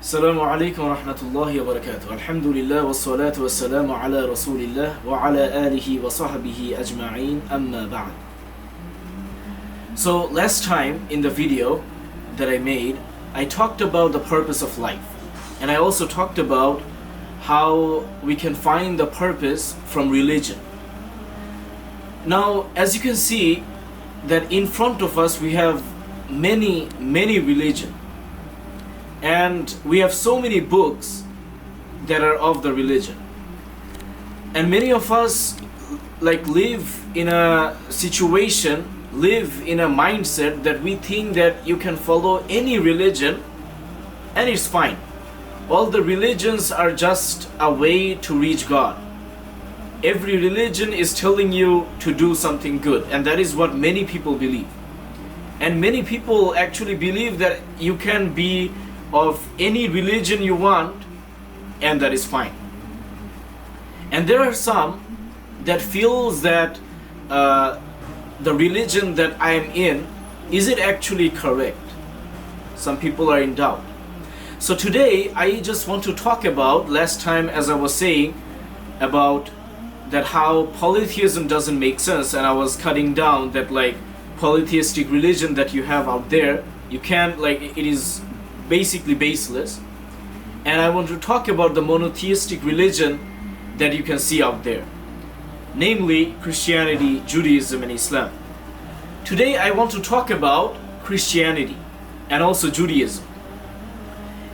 Assalamu alaikum wa rahmatullahi wa barakatuh. Alhamdulillah wa salatu wa salamu ala rasulillah wa ala alihi wa sahbihi ajma'een amma ba'd. So last time in the video that I made, I talked about the purpose of life. And I also talked about how we can find the purpose from religion. Now, as you can see, that in front of us we have many religions. And we have so many books that are of the religion. And many of us live in a situation, live in a mindset that we think that you can follow any religion and it's fine. All the religions are just a way to reach God. Every religion is telling you to do something good, and that is what many people believe. And many people actually believe that you can be of any religion you want, and that is fine. And there are some that feels that the religion that I am in, is it actually correct? Some people are in doubt. So today I just want to talk about, last time as I was saying about that how polytheism doesn't make sense, and I was cutting down that polytheistic religion that you have out there, you can't, it is basically baseless. And I want to talk about the monotheistic religion that you can see out there, namely Christianity, Judaism and Islam. Today I want to talk about Christianity and also Judaism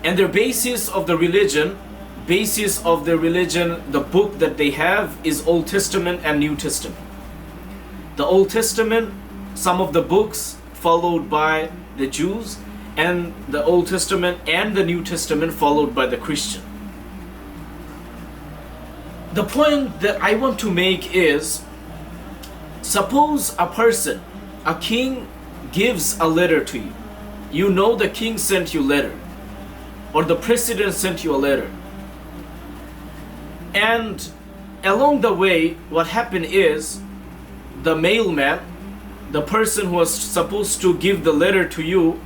and their basis of the religion. Basis of the religion, the book that they have is Old Testament and New Testament. The Old Testament, some of the books followed by the Jews, and the Old Testament and the New Testament followed by the Christian. The point that I want to make is, suppose a person, a king gives a letter to you. You know the king sent you a letter, or the president sent you a letter. And along the way, what happened is, the mailman, the person who was supposed to give the letter to you,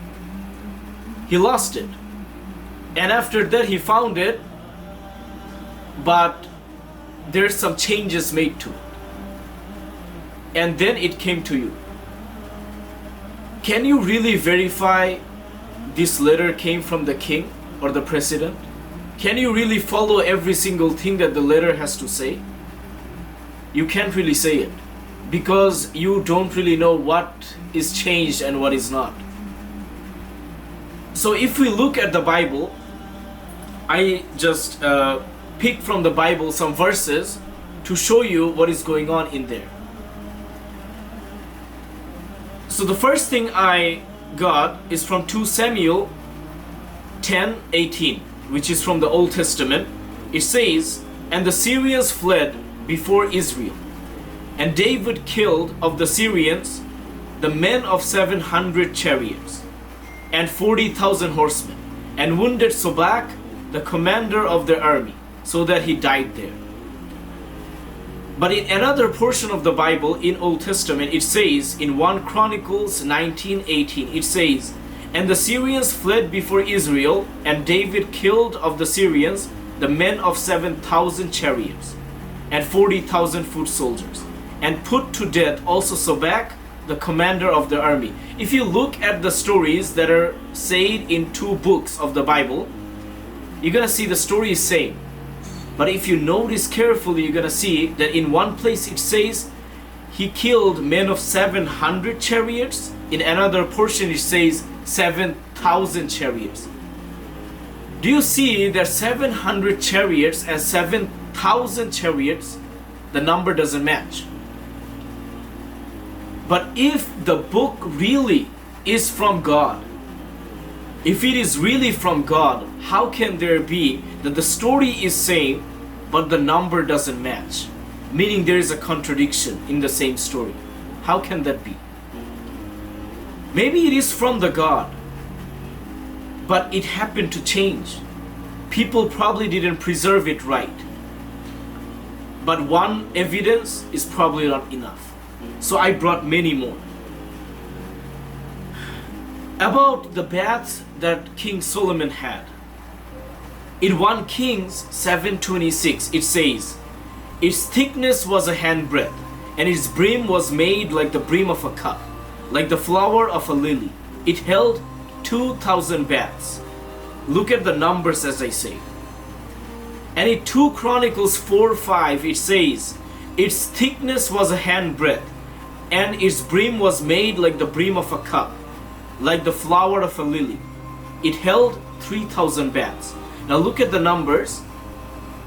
he lost it. And after that he found it, but there's some changes made to it. And then it came to you. Can you really verify this letter came from the king or the president? Can you really follow every single thing that the letter has to say? You can't really say it, because you don't really know what is changed and what is not. So if we look at the Bible, I just picked from the Bible some verses to show you what is going on in there. So the first thing I got is from 2 Samuel 10:18, which is from the Old Testament. It says, "And the Syrians fled before Israel, and David killed of the Syrians the men of 700 chariots and 40,000 horsemen, and wounded Sobak, the commander of the army, so that he died there." But in another portion of the Bible, in Old Testament, it says, in 1 Chronicles 19:18, it says, "And the Syrians fled before Israel, and David killed of the Syrians the men of 7,000 chariots and 40,000 foot soldiers, and put to death also Sobak, the commander of the army." If you look at the stories that are said in 2 books of the Bible, you're gonna see the story is same. But if you notice carefully, you're gonna see that in one place it says he killed men of 700 chariots. In another portion it says 7,000 chariots. Do you see that 700 chariots and 7,000 chariots, the number doesn't match? But if the book really is from God, if it is really from God, how can there be that the story is same but the number doesn't match? Meaning there is a contradiction in the same story. How can that be? Maybe it is from the God, but it happened to change. People probably didn't preserve it right. But one evidence is probably not enough. So I brought many more. About the baths that King Solomon had. In 1 Kings 7:26 it says, its thickness was a handbreadth, and its brim was made like the brim of a cup, like the flower of a lily. It held 2,000 baths. Look at the numbers as I say. And in 2 Chronicles 4:5 it says, its thickness was a handbreadth, and its brim was made like the brim of a cup, like the flower of a lily. It held 3,000 baths. Now look at the numbers.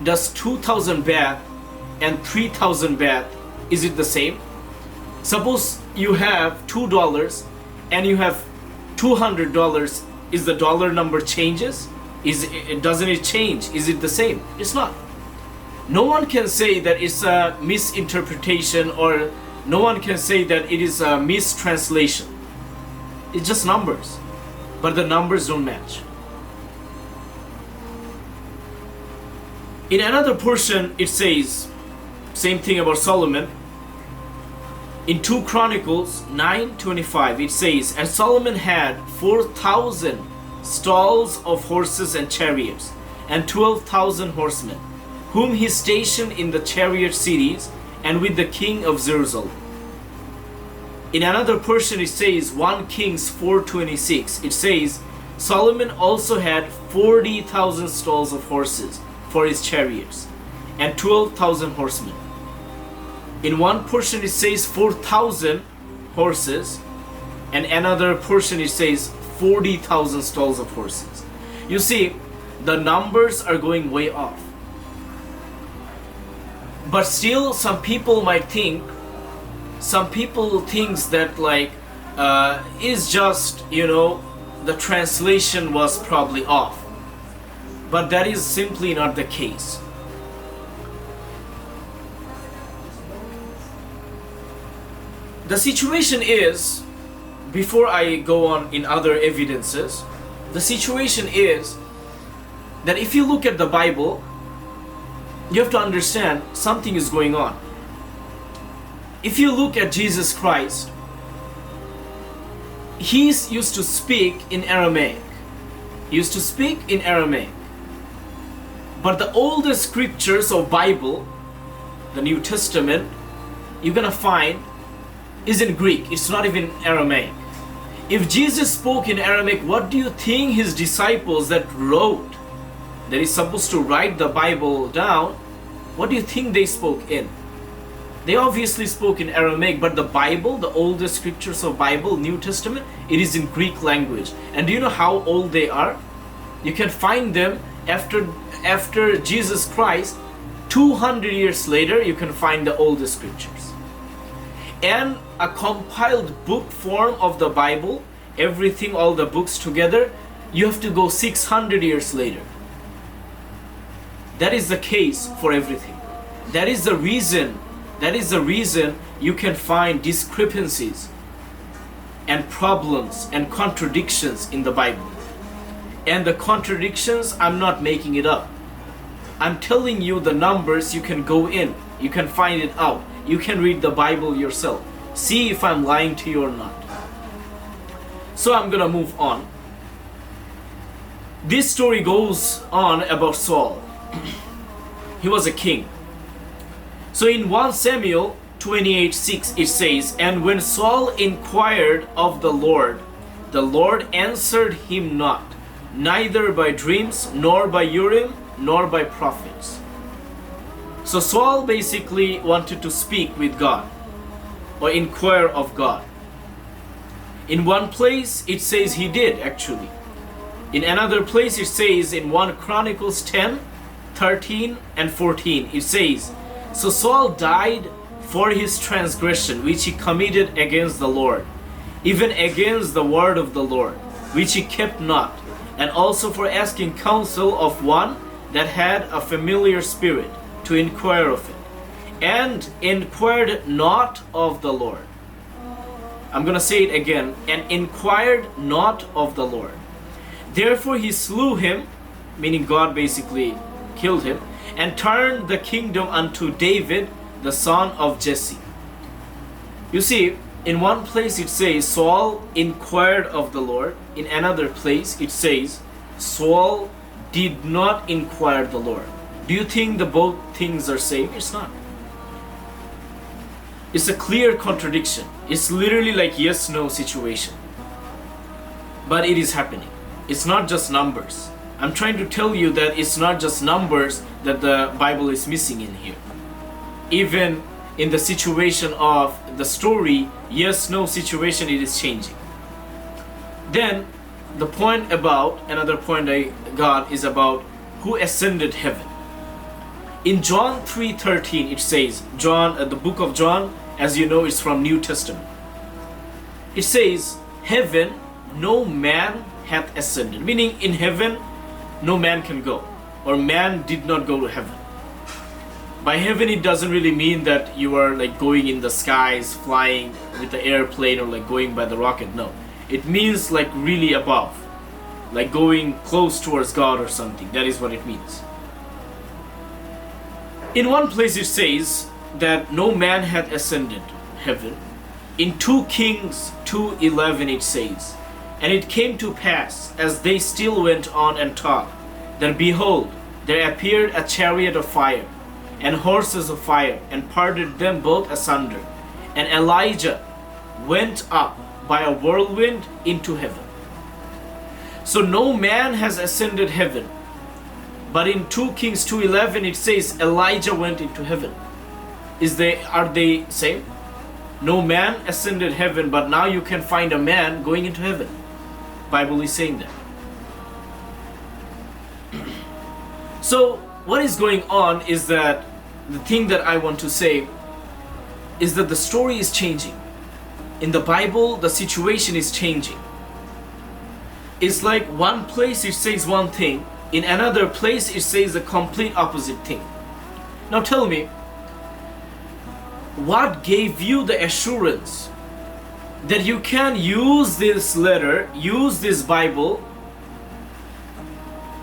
Does 2,000 bath and 3,000 bath, is it the same? Suppose you have $2 and you have $200. Is the dollar number changes? Doesn't it change? Is it the same? It's not. No one can say that it's a misinterpretation, or no one can say that it is a mistranslation. It's just numbers, but the numbers don't match. In another portion it says, same thing about Solomon. In 2 Chronicles 9:25 it says, and Solomon had 4,000 stalls of horses and chariots, and 12,000 horsemen, whom he stationed in the chariot cities and with the king of Jerusalem. In another portion it says, 1 Kings 4:26 it says, Solomon also had 40,000 stalls of horses for his chariots, and 12,000 horsemen. In one portion it says 4,000 horses, and another portion it says 40,000 stalls of horses. You see, the numbers are going way off. But still, some people thinks that is just, the translation was probably off. But that is simply not the case. The situation is, before I go on in other evidences, the situation is that if you look at the Bible, you have to understand something is going on. If you look at Jesus Christ, he used to speak in Aramaic. He used to speak in Aramaic. But the oldest scriptures of Bible, the New Testament, you're gonna find is in Greek. It's not even Aramaic. If Jesus spoke in Aramaic, what do you think his disciples that is supposed to write the Bible down, what do you think they spoke in? They obviously spoke in Aramaic, but the Bible, the oldest scriptures of Bible, New Testament, it is in Greek language. And do you know how old they are? You can find them after Jesus Christ, 200 years later, you can find the oldest scriptures. And a compiled book form of the Bible, everything, all the books together, you have to go 600 years later. That is the case for everything. That is the reason you can find discrepancies and problems and contradictions in the Bible. And the contradictions, I'm not making it up. I'm telling you the numbers, you can go in, you can find it out. You can read the Bible yourself. See if I'm lying to you or not. So I'm gonna move on. This story goes on about Saul. He was a king. So in 1 Samuel 28:6 it says, and when Saul inquired of the Lord answered him not, neither by dreams, nor by Urim, nor by prophets. So Saul basically wanted to speak with God or inquire of God. In one place it says he did actually. In another place it says in 1 Chronicles 10:13 and 14 it says, so Saul died for his transgression which he committed against the Lord, even against the word of the Lord, which he kept not, and also for asking counsel of one that had a familiar spirit, to inquire of it, and inquired not of the Lord. I'm gonna say it again, and inquired not of the Lord. Therefore he slew him, meaning God basically killed him, and turned the kingdom unto David, the son of Jesse. You see, in one place it says Saul inquired of the Lord. In another place it says Saul did not inquire the Lord. Do you think the both things are same? It's not. It's a clear contradiction. It's literally like yes-no situation. But it is happening. It's not just numbers. I'm trying to tell you that it's not just numbers that the Bible is missing in here. Even in the situation of the story, yes-no situation, it is changing. Then the point about, another point I got is about who ascended heaven. In John 3:13 it says, the book of John, as you know, is from New Testament. It says, heaven no man hath ascended, meaning in heaven no man can go, or man did not go to heaven. By heaven it doesn't really mean that you are like going in the skies, flying with the airplane, or like going by the rocket. No, it means like really above, like going close towards God or something. That is what it means. In one place it says that no man hath ascended heaven. In 2 Kings 2:11 it says, and it came to pass, as they still went on and talked, that behold, there appeared a chariot of fire, and horses of fire, and parted them both asunder. And Elijah went up by a whirlwind into heaven. So no man has ascended heaven. But in 2 Kings 2:11 it says Elijah went into heaven. Are they same? No man ascended heaven, but now you can find a man going into heaven. Bible is saying that. So what is going on is that the thing that I want to say is that the story is changing. In the Bible, the situation is changing. It's like one place it says one thing, in another place it says the complete opposite thing. Now tell me, what gave you the assurance that you can use this letter, use this Bible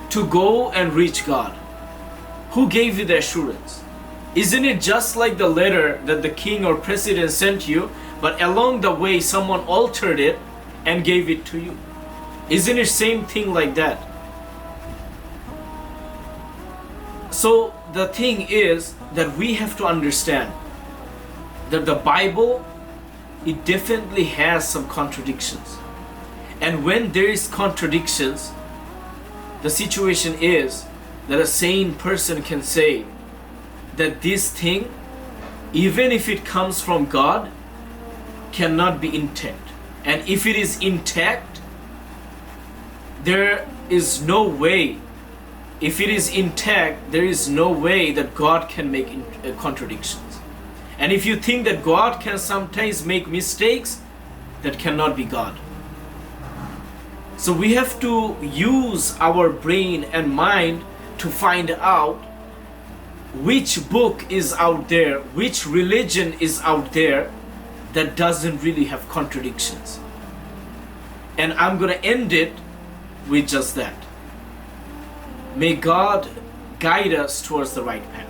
to go and reach God? Who gave you the assurance? Isn't it just like the letter that the king or president sent you, but along the way someone altered it and gave it to you? Isn't it same thing like that? So the thing is that we have to understand that the Bible, it definitely has some contradictions. And when there is contradictions, the situation is that a sane person can say that this thing, even if it comes from God, cannot be intact. And if it is intact, there is no way, if it is intact, there is no way that God can make contradictions. And if you think that God can sometimes make mistakes, that cannot be God. So we have to use our brain and mind to find out which book is out there, which religion is out there that doesn't really have contradictions. And I'm going to end it with just that. May God guide us towards the right path.